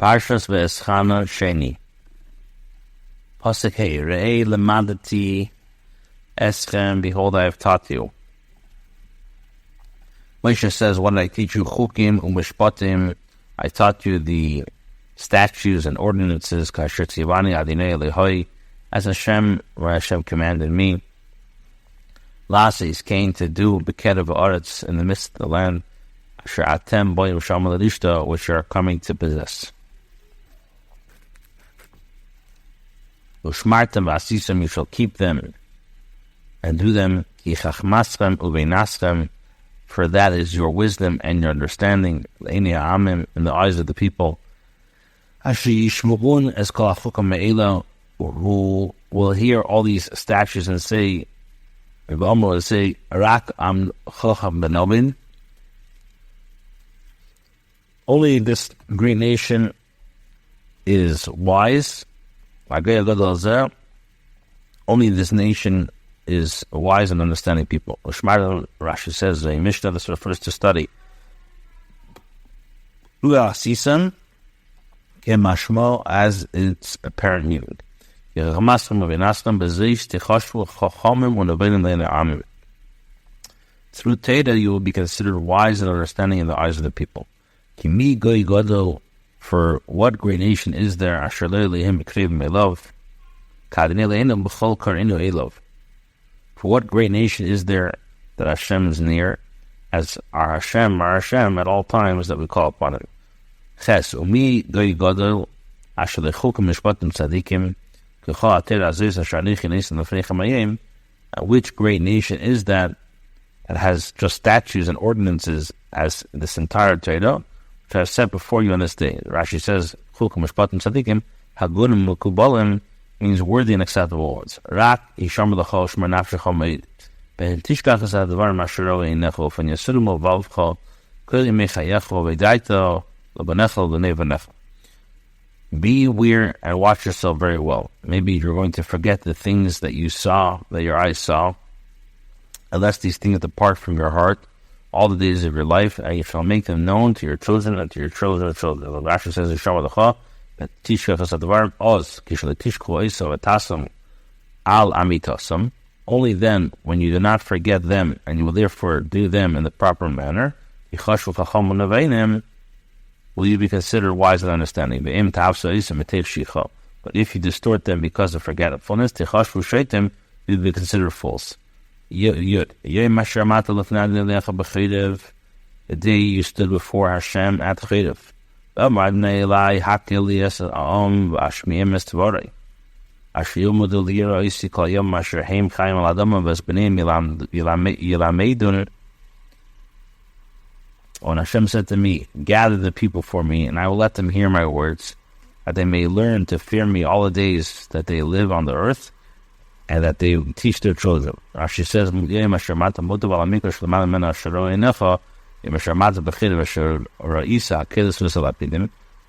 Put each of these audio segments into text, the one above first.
Parshas Vaetchanan Sheni. Pasuk Hey, Re'ei lemadati eschem, behold I have taught you. Moshe says, what did I teach you? Chukim u'mishpatim, I taught you the statutes and ordinances, kasher tzivani adinei elihoi, as Hashem, where Hashem commanded me. Lasis came to do b'kerev haaretz, in the midst of the land, asher atem boim sham l'rishta, which are coming to possess. Ushmartem v'asisem, you shall keep them and do them. Ki chachmaschem uveinaschem, for that is your wisdom and your understanding. L'einei ha'amim, in the eyes of the people. Asher yishmu'un es kol ha'chukim me'ela, who will hear all these statutes and say, Rak am chacham benobin. Only this great nation is wise. Only this nation is wise and understanding people. Rashi says, a Mishnah, this refers to study. Sisan kemashmo, as its apparent meaning. Through Teda you will be considered wise and understanding in the eyes of the people. For what great nation is there? For what great nation is there that Hashem is near, as our Hashem at all times that we call upon it? Which great nation is that has just statutes and ordinances as this entire Torah, which I have set before you on this day? Rashi says, Chukum Mishpatim Tzadikim, Hagunim Mukubalim, means worthy and acceptable words. Rak Yisham L'cho Shmar Nafshecho Meid, Tishkach Esad Devarim Asher Ro Einecho, Fen Yasurim Vavcho, Kol Yimei Chayecho V'Daito L'Banecho L'Nei V'Necho. Be aware and watch yourself very well. Maybe you're going to forget the things that you saw, that your eyes saw, unless these things depart from your heart all the days of your life, and you shall make them known to your children and to your children's children. The Rashi says, only then, when you do not forget them, and you will therefore do them in the proper manner, will you be considered wise and understanding. But if you distort them because of forgetfulness, you'll be considered false. The day you stood before Hashem at Chitas. When Hashem said to me, gather the people for me, and I will let them hear my words, that they may learn to fear me all the days that they live on the earth, and that they teach their children. Rashi says,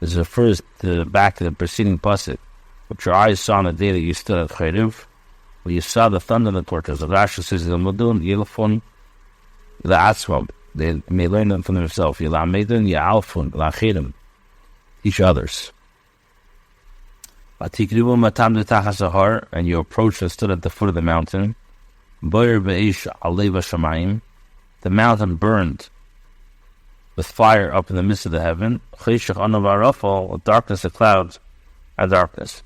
this refers back to the preceding pasuk, which your eyes saw on the day that you stood at Chitas, where you saw the thunder and the torches. Rashi says, they may learn them from themselves. Teach others. And you approached and stood at the foot of the mountain. The mountain burned with fire up in the midst of the heaven. Darkness of clouds and darkness.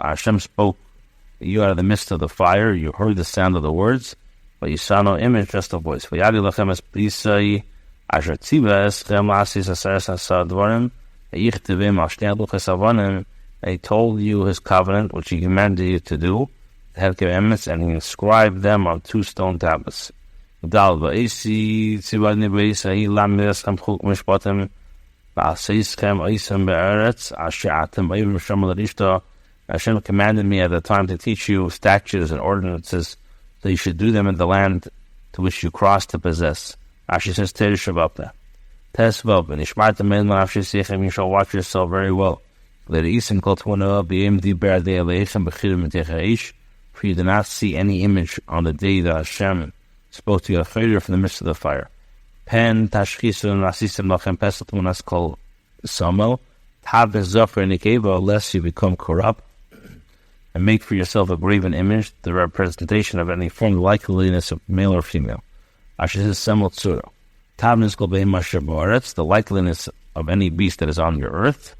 Hashem spoke. You are in the midst of the fire, you heard the sound of the words, but you saw no image, just a voice. And he told you his covenant, which he commanded you to do, the head commandments, and he inscribed them on 2 stone tablets. Hashem commanded me at the time to teach you statutes and ordinances, so you should do them in the land to which you cross to possess. Rashi says, you shall watch yourself very well. For you do not see any image on the day that Hashem supposed to get a failure from the midst of the fire. Pen tashchisun asisim lachem pesach munas kol somel tav zofer nikeva, lest you become corrupt and make for yourself a graven image, the representation of any form of likeliness of male or female. Ashes semel tzuro tav niskol behem asher ba'aretz, the likeliness of any beast that is on your earth.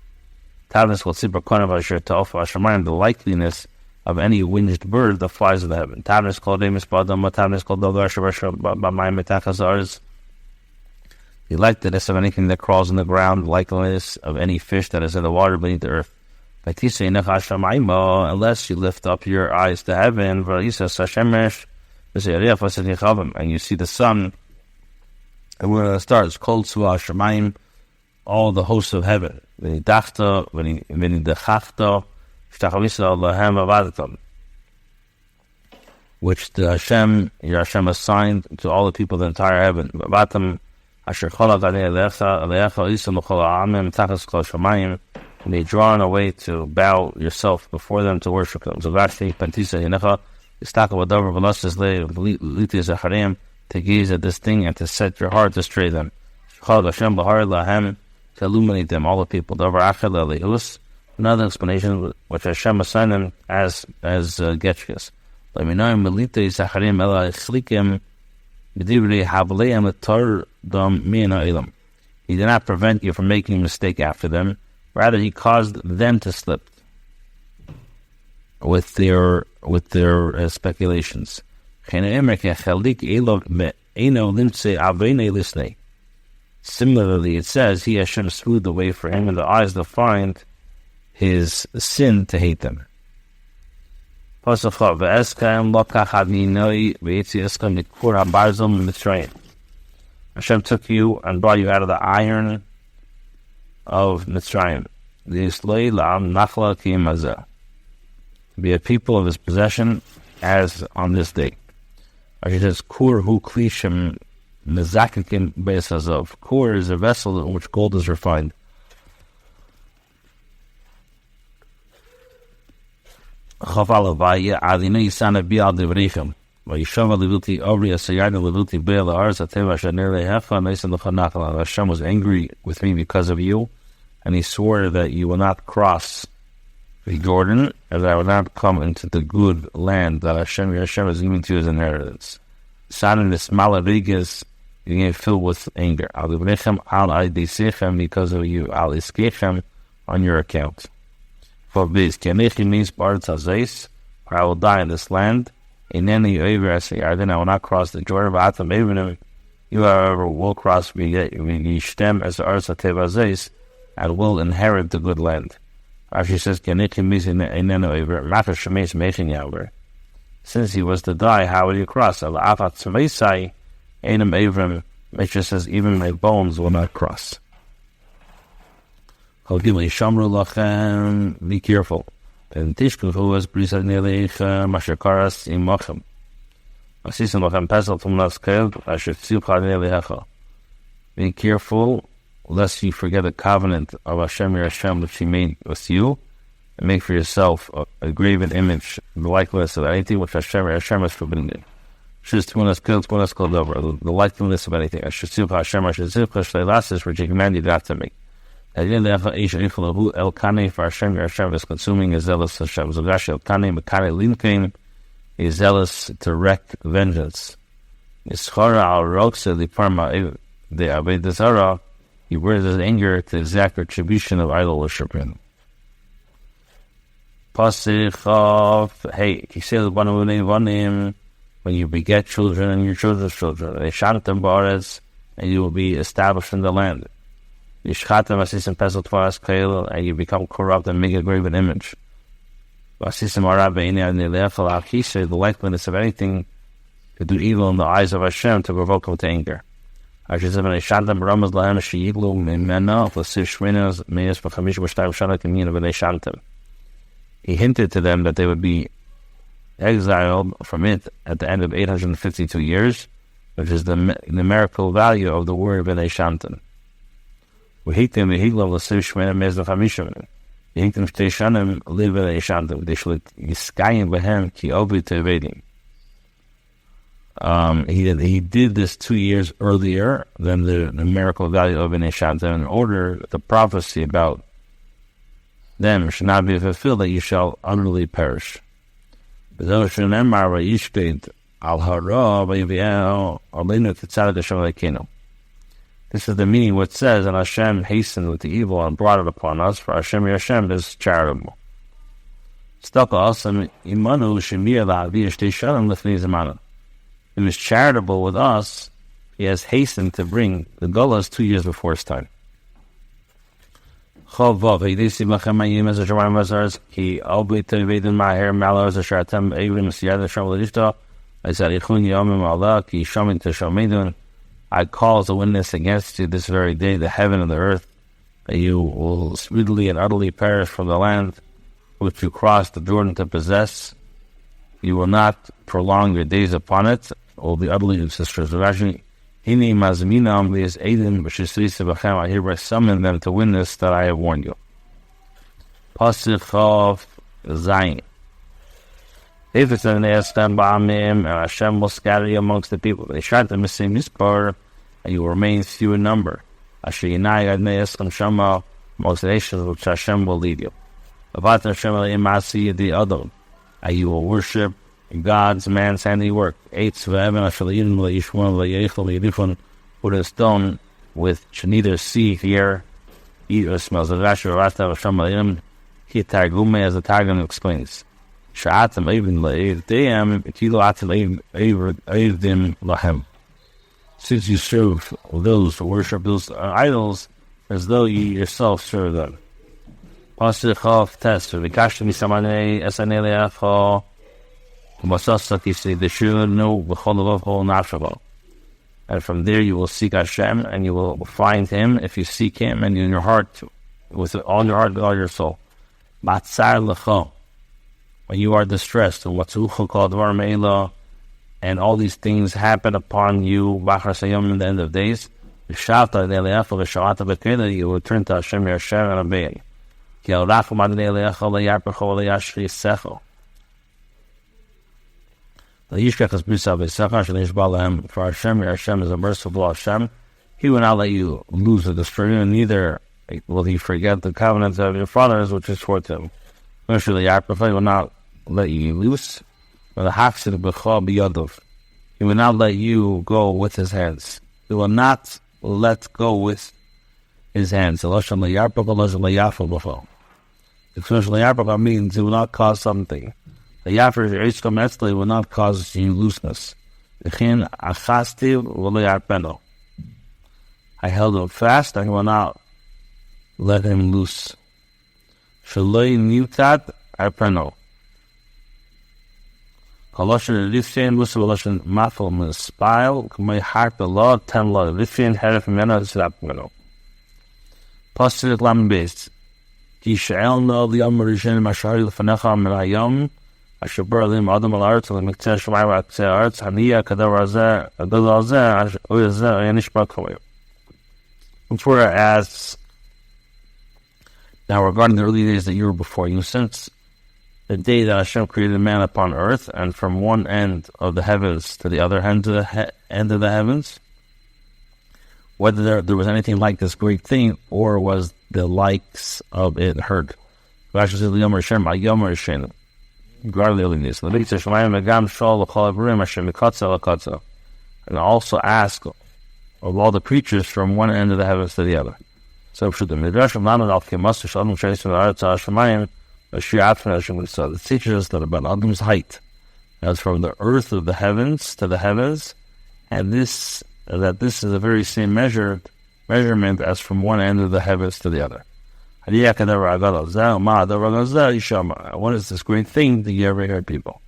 Tav niskol tzibur konav asher ta'ofa asher, the likeliness of any winged bird that flies in the heaven. Tav niskol demis ba'adam, tav niskol davar asher b'mayim metachas ha'aretz, the likeness of anything that crawls in the ground, likeness of any fish that is in the water beneath the earth. Unless you lift up your eyes to heaven, and you see the sun, and one of the stars, all the hosts of heaven, which the your Hashem assigned to all the people of the entire heaven. And they drawn away to bow yourself before them to worship them. So Rashi, to gaze at this thing and to set your heart to stray them. To illuminate them, all the people. Another explanation which Hashem assigned them as Getchkas. He did not prevent you from making a mistake after them. Rather, he caused them to slip with their speculations. Similarly, it says, He Hashem smoothed the way for him in the eyes that find his sin to hate them. Hashem took you and brought you out of the iron of Mitzrayim, to be a people of his possession as on this day. Rashi says, Kur hu klishim mezakikim beis hazov. Kur is a vessel in which gold is refined. Chaval vaya adina yisana bial devrichem. Hashem was angry with me because of you, and he swore that you will not cross the Jordan, as I will not come into the good land that Hashem is giving to you as inheritance. Because you get filled with anger. Because of you, on your account. For this, means for I will die in this land. I will not cross the Jordan. You, however, will cross and will inherit the good land. Rashi says, since he was to die, how will you cross? Mishnah says, even my bones will not cross. Be careful. And Tishkuhu was Brisadnelech Mashakaras in Mochem. Assistant Mochem Pesel from Laskel, I should see Padnelecha. Be careful lest you forget the covenant of Hashem your Hashem which he made with you, and make for yourself a graven image, the likeness of anything which Hashem has forbidden you. The likeness of anything. I should see Hashem, I should see Hashem, which he commanded not to make. El Kane for Hashem, your Hashem is consuming, is zealous Hashem. Zogashi El Kane, Mekane Linkain, is zealous to wreak vengeance. Ischara al Rokse, the Parma, the Abed Zara, he wears his anger to exact retribution of idol worshiping. Pasich, hey, he says, when you beget children and your children's children, they shot at them bars, and you will be established in the land. And you become corrupt and make a graven image. The likeliness of anything to do evil in the eyes of Hashem to provoke him to anger. He hinted to them that they would be exiled from it at the end of 852 years, which is the numerical value of the word B'nai Shantan. We hate them, we hate love the Siv Shmena Mez the Chamishim. We hate them, Shtei Shanim, live B'nai Shantan. They should Yiskayim B'hem, Ki Obi Tevedim. He did this 2 years earlier than the numerical value of Bnei Shatta in order the prophecy about them should not be fulfilled, that you shall utterly perish. This is the meaning what says, and Hashem hastened with the evil and brought it upon us, for Hashem is charitable. He was charitable with us. He has hastened to bring the Golas 2 years before his time. He I call as a witness against you this very day the heaven and the earth, that you will speedily and utterly perish from the land which you crossed the Jordan to possess. You will not prolong your days upon it. It will be utterly sisters of Rashi. I hereby summon them to witness that I have warned you. Pasuk of Zayin. If it's an and Hashem will scatter you amongst the people. They shot them the same mispar, and you will remain few in number. Amongst the nations which Hashem will lead you. And you will worship God's man's handiwork. Put a stone which should neither see, hear, eat, or smell. As the Targum explains. Since you serve those who worship those idols as though you yourself serve them. And from there you will seek Hashem, and you will find Him if you seek Him, and in your heart, with all your heart, with all your soul. When you are distressed, and all these things happen upon you in the end of days, you will turn to Hashem, your Hashem, and obey Him. For Hashem, your Hashem is a merciful Hashem. He will not let you lose the destroy you, and neither will He forget the covenants of your fathers, which is for them. He will not let you loose. He will not let you go with His hands. He will not let go with His hands. The expression means He will not cause something. The Yafir will not cause you looseness. I held him fast, and I will not let him loose. Shaloi Newtat Arpeno. Koloshan Rifin, Musabaloshan Mafel Mispile, Kumay Harp the Law, 10 Law, Rifin, Herif Mena, Slapmeno. Positive Lam based. Kishael no the Amarishan Mashari Fanecha Merayom, Ashaburlim Adam Alart, and Mctesh Marat Arts, Hania, Kadaraza, Adalaza, Oyaza, Yanishbakoy. Whereas, now regarding the early days that you were before you, since the day that Hashem created man upon earth, and from one end of the heavens to the other end of the end of the heavens, whether there was anything like this great thing, or was the likes of it heard. Rashi says, "Yomer Hashem, Yomer Hashem." Regarding the early days, and also ask of all the creatures from one end of the heavens to the other. So the Midrash of Lamed Al Kemas Shalom Shaisim Aretz Hashemayim Ashir Atfan Hashem Mitzvah. It teaches us that about Adam's height, as from the earth of the heavens to the heavens, and this is the very same measurement as from one end of the heavens to the other. What is this great thing that you ever heard, people?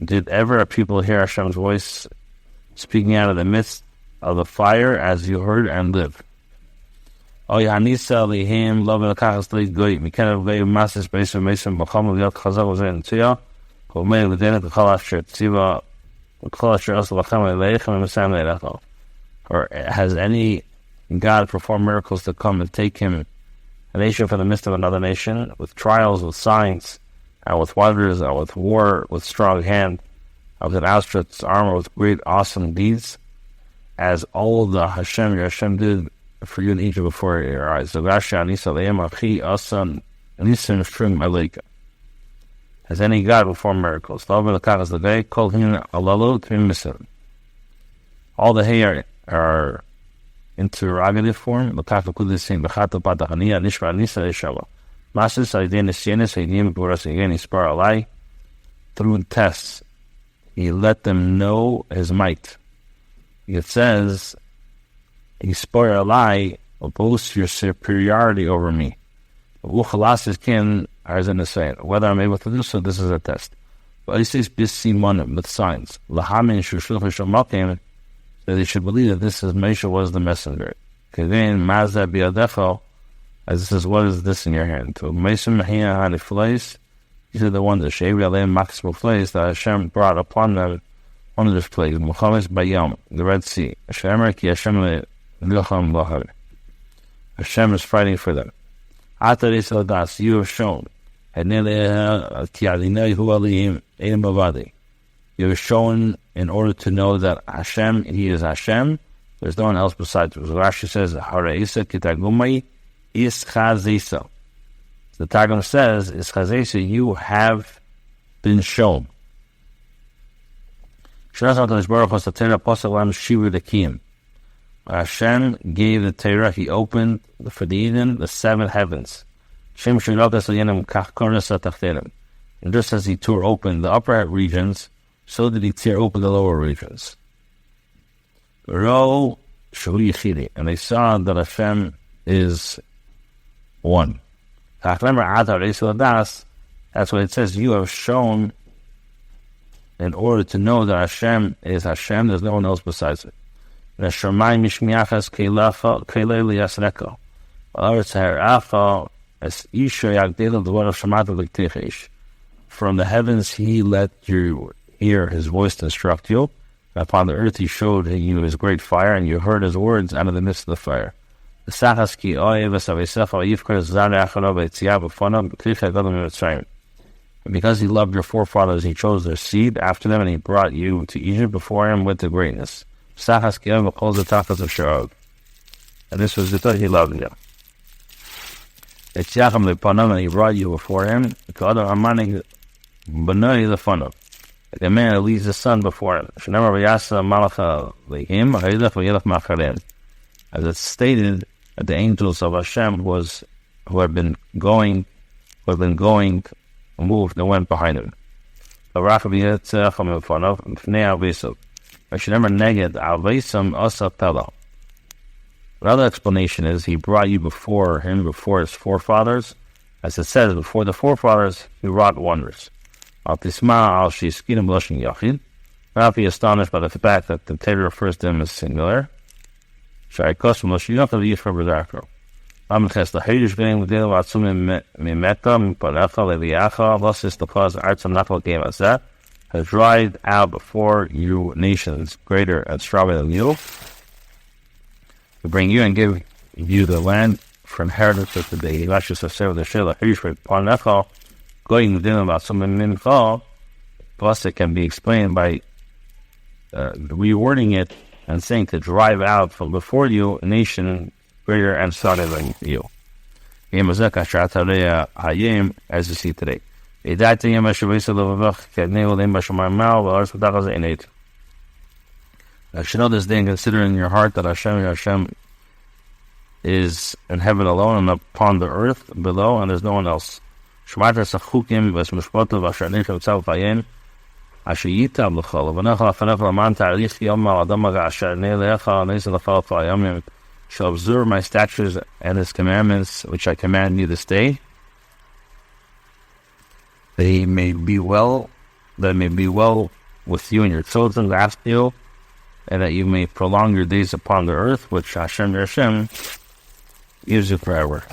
Did ever people hear Hashem's voice speaking out of the midst of the fire as you heard and live? Oh, Yanisa lihim love el kachas leid goy. Mikana vei masses based on Mason Bacham Yot Chazal was in Tia. Komei Lidenet Khalasher Tiva Khalasher Asal Bacham Leichem and Sam Leilachal. Or has any and God perform miracles to come and take him, a nation from the midst of another nation, with trials, with signs, and with wonders, and with war, with strong hand, and with an outstretched arm, with great awesome deeds, as all the Hashem, your Hashem did for you in Egypt before your eyes. Has any God performed miracles? All the hay are interrogative form. Through tests, he let them know his might. It says, boast your superiority over me. Whether I'm able to do so, this is a test. With signs. That they should believe that this is Moshe was the messenger. As this is, what is this in your hand? These are the wonders. Maximal plays that Hashem brought upon them. One of those plagues, the Red Sea. Hashem is fighting for them. You have shown. You have shown in order to know that Hashem, He is Hashem. There's no one else besides Him. Rashi says, the Targum says, Ischazesa, you have been shown. Hashem gave the Torah, He opened for the Eden the 7 heavens. And just as He tore open the upper regions, so did He tear open the lower regions. And they saw that Hashem is one. That's what it says. You have shown in order to know that Hashem is Hashem. There's no one else besides it. From the heavens He let you hear His voice to instruct you. Upon the earth He showed you His great fire, and you heard His words out of the midst of the fire. And because He loved your forefathers, He chose their seed after them, and He brought you to Egypt before Him with the greatness. And this was the thought He loved you. And He brought you before Him. Like a man that leads the sun before him. As it's stated that the angels of Hashem who had been going, moved and went behind him. Another explanation is He brought you before Him, before His forefathers. As it says, before the forefathers He wrought wonders. Not be astonished by the fact that the Torah refers to Him as singular. This is the cause has dried out before you nations greater and stronger than you, to bring you and give you the land for inheritance of the day. Going within about some minchal, plus it can be explained by rewording it and saying to drive out from before you a nation greater and stronger than you. As you see today. You should know this day and consider in your heart that Hashem is in heaven alone and upon the earth below, and there's no one else. Listen to shall observe my statutes and His commandments, which I command you this day, that it may be well with you and your children after you, and that you may prolong your days upon the earth, which Hashem, your Hashem, gives you forever.